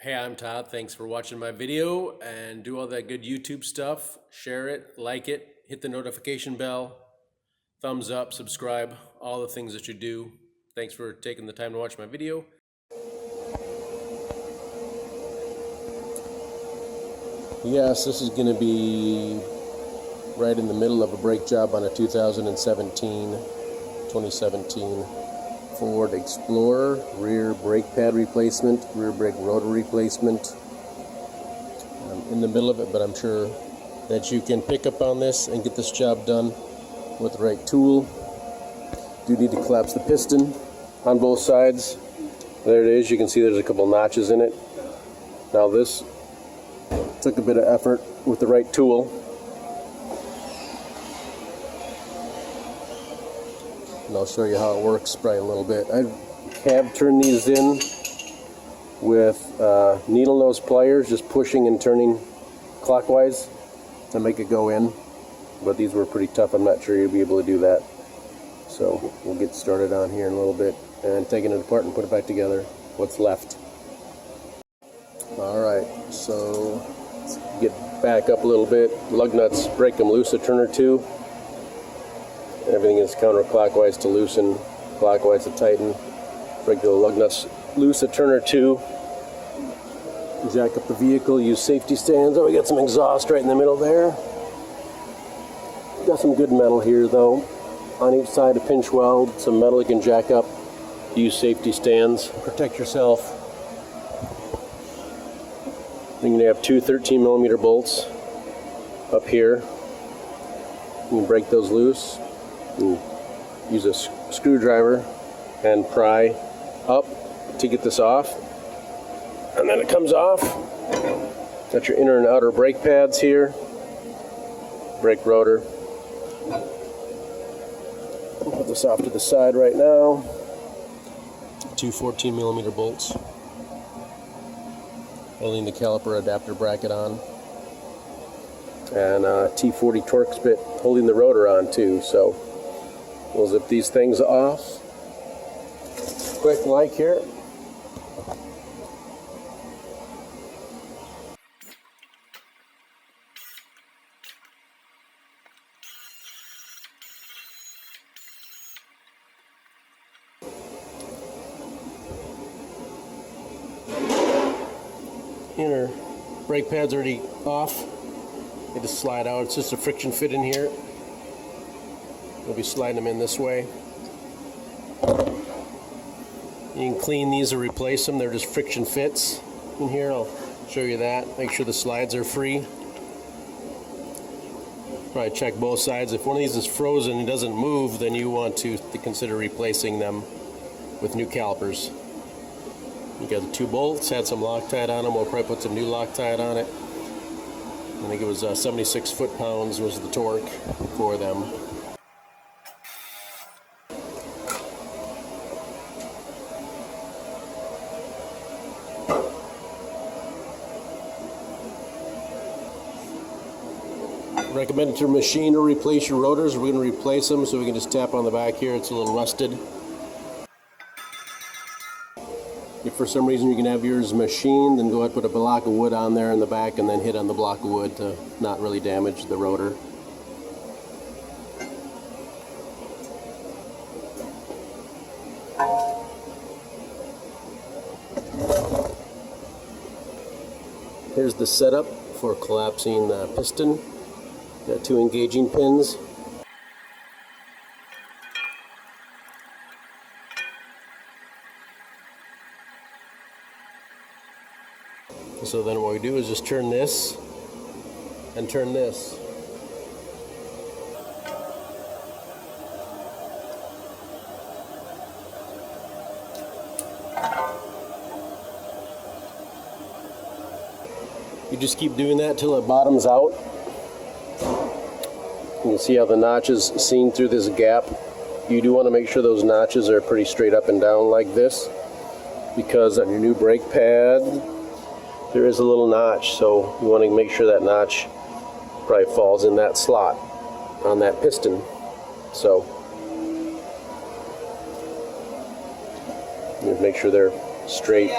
Hey, I'm Todd. Thanks for watching my video and do all that good YouTube stuff. Share it, like it, hit the notification bell, thumbs up, subscribe, all the things that you do. Thanks for taking the time to watch my video. Yes, this is going to be right in the middle of a brake job on a 2017 Ford Explorer, rear brake pad replacement, rear brake rotor replacement. I'm in the middle of it, but I'm sure that you can pick up on this and get this job done with the right tool. Do need to collapse the piston on both sides. There it is. You can see there's a couple notches in it. Now this took a bit of effort with the right tool. And I'll show you how it works probably a little bit. I have turned these in with needle nose pliers, just pushing and turning clockwise to make it go in. But these were pretty tough. I'm not sure you'll be able to do that. So we'll get started on here in a little bit and taking it apart and put it back together, what's left. Alright, so let's get back up a little bit. Lug nuts, break them loose a turn or two. Everything is counterclockwise to loosen, clockwise to tighten. Break the lug nuts loose a turn or two. Jack up the vehicle, use safety stands. Oh, we got some exhaust right in the middle there. Got some good metal here though. On each side a pinch weld, some metal you can jack up. Use safety stands, protect yourself. Then you have two 13mm bolts up here. You can break those loose. And use a screwdriver and pry up to get this off, and then it comes off. Got your inner and outer brake pads here, brake rotor. We'll put this off to the side right now. Two 14mm bolts holding the caliper adapter bracket on, and a T40 Torx bit holding the rotor on too. So we'll zip these things off quick like here. Inner brake pad's already off. They just slide out. It's just a friction fit in here. We'll be sliding them in this way. You can clean these or replace them. They're just friction fits in here. I'll show you that. Make sure the slides are free. Probably check both sides. If one of these is frozen and doesn't move, then you want to consider replacing them with new calipers. You got the two bolts, had some Loctite on them. We'll probably put some new Loctite on it. I think it was 76 foot-pounds was the torque for them. Recommended to machine or replace your rotors. We're going to replace them, so we can just tap on the back here. It's a little rusted. If for some reason you can have yours machined, then go ahead and put a block of wood on there in the back and then hit on the block of wood to not really damage the rotor. Here's the setup for collapsing the piston. Got two engaging pins. So then what we do is just turn this and turn this. You just keep doing that till it bottoms out. You can see how the notches seen through this gap. You do want to make sure those notches are pretty straight up and down like this, because on your new brake pad there is a little notch, so you want to make sure that notch probably falls in that slot on that piston. So you make sure they're straight.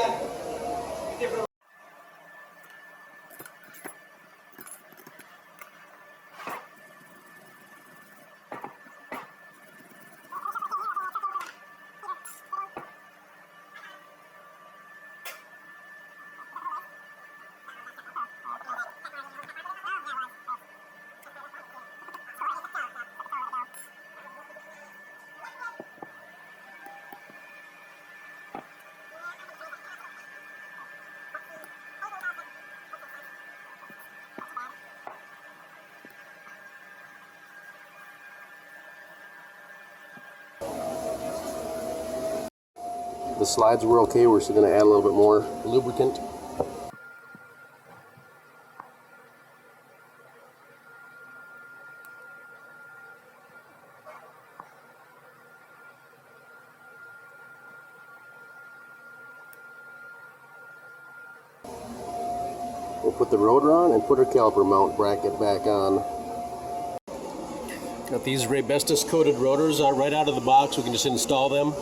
The slides were okay. We're still going to add a little bit more lubricant. We'll put the rotor on and put our caliper mount bracket back on. Got these Raybestos coated rotors right out of the box. We can just install them.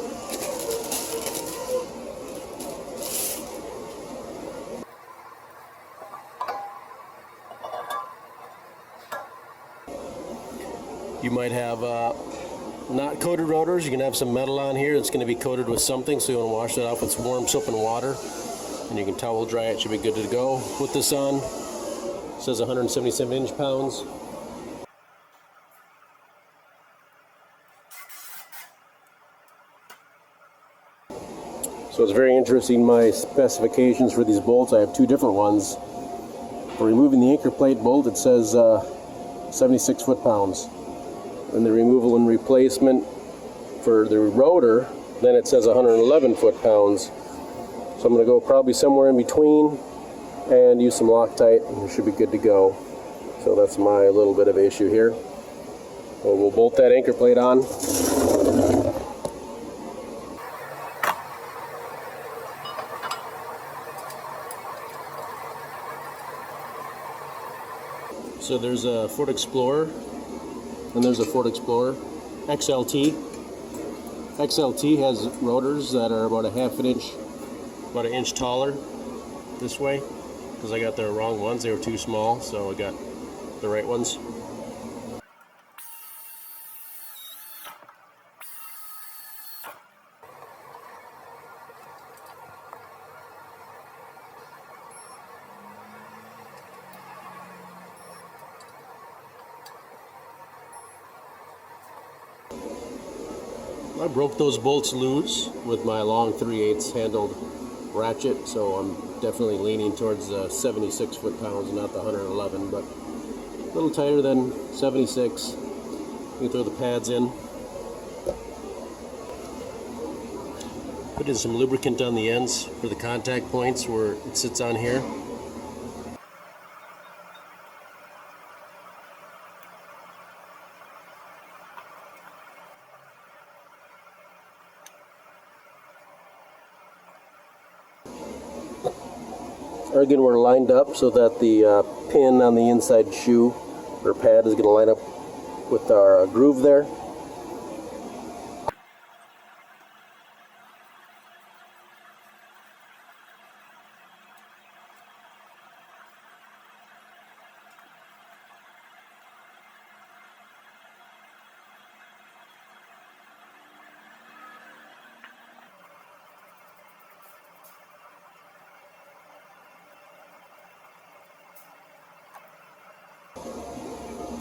You might have not coated rotors. You can have some metal on here. It's going to be coated with something, so you want to wash that off with some warm soap and water. And you can towel dry it. Should be good to go. Put this on. It says 177 inch-pounds. So it's very interesting, my specifications for these bolts. I have two different ones. For removing the anchor plate bolt, it says 76 foot-pounds. And the removal and replacement for the rotor, then it says 111 foot-pounds. So I'm going to go probably somewhere in between and use some Loctite, and we should be good to go. So that's my little bit of issue here. So we'll bolt that anchor plate on. So there's a Ford Explorer, and there's a Ford Explorer XLT. XLT has rotors that are about about an inch taller this way, because I got the wrong ones. They were too small, so I got the right ones. I broke those bolts loose with my long 3/8 handled ratchet, so I'm definitely leaning towards the 76 foot-pounds, not the 111, but a little tighter than 76. You can throw the pads in. Put in some lubricant on the ends for the contact points where it sits on here. Again, we're lined up so that the pin on the inside shoe or pad is going to line up with our groove there.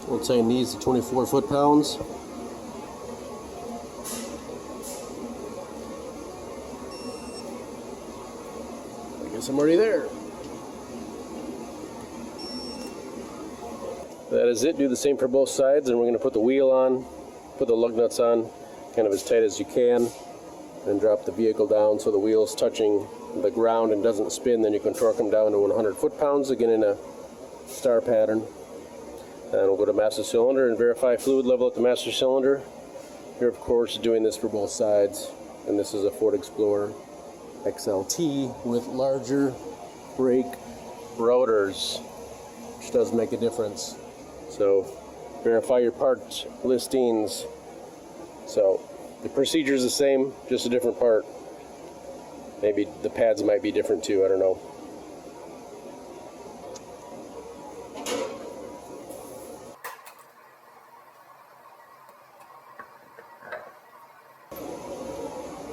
We'll tighten these to 24 foot-pounds. I guess I'm already there. That is it. Do the same for both sides, and we're going to put the wheel on, put the lug nuts on kind of as tight as you can, and drop the vehicle down so the wheel's touching the ground and doesn't spin. Then you can torque them down to 100 foot-pounds, again in a star pattern. And we'll go to master cylinder and verify fluid level at the master cylinder. Here, of course, doing this for both sides. And this is a Ford Explorer XLT with larger brake rotors, which does make a difference. So verify your part listings. So the procedure is the same, just a different part. Maybe the pads might be different too, I don't know.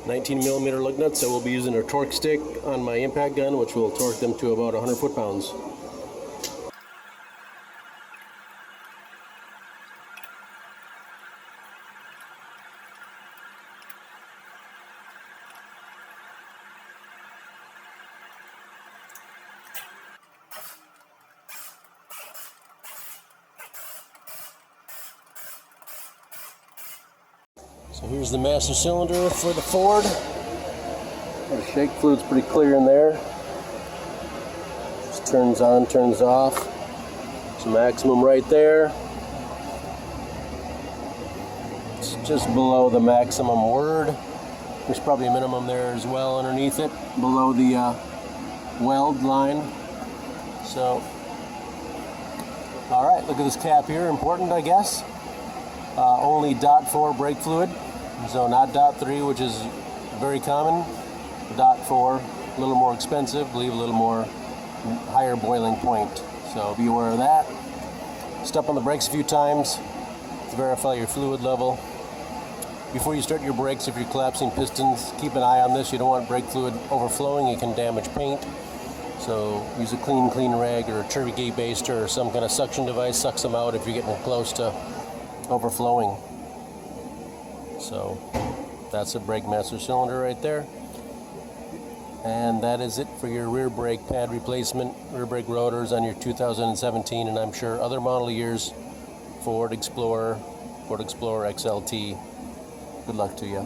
$19mm lug nuts. I will be using a torque stick on my impact gun, which will torque them to about 100 foot-pounds. So here's the master cylinder for the Ford. Shake fluid's pretty clear in there. Just turns on, turns off. It's maximum right there. It's just below the maximum word. There's probably a minimum there as well underneath it, below the weld line. So, all right, look at this cap here. Important, I guess. Only .4 brake fluid, so not .3, which is very common. .4, a little more expensive, leave a little more higher boiling point. So be aware of that. Step on the brakes a few times to verify your fluid level. Before you start your brakes, if you're collapsing pistons, keep an eye on this. You don't want brake fluid overflowing. It can damage paint. So use a clean rag or a turkey baster or some kind of suction device. Sucks them out if you're getting close to overflowing. So that's a brake master cylinder right there. And that is it for your rear brake pad replacement, rear brake rotors on your 2017 and I'm sure other model years Ford Explorer, Ford Explorer XLT. Good luck to you.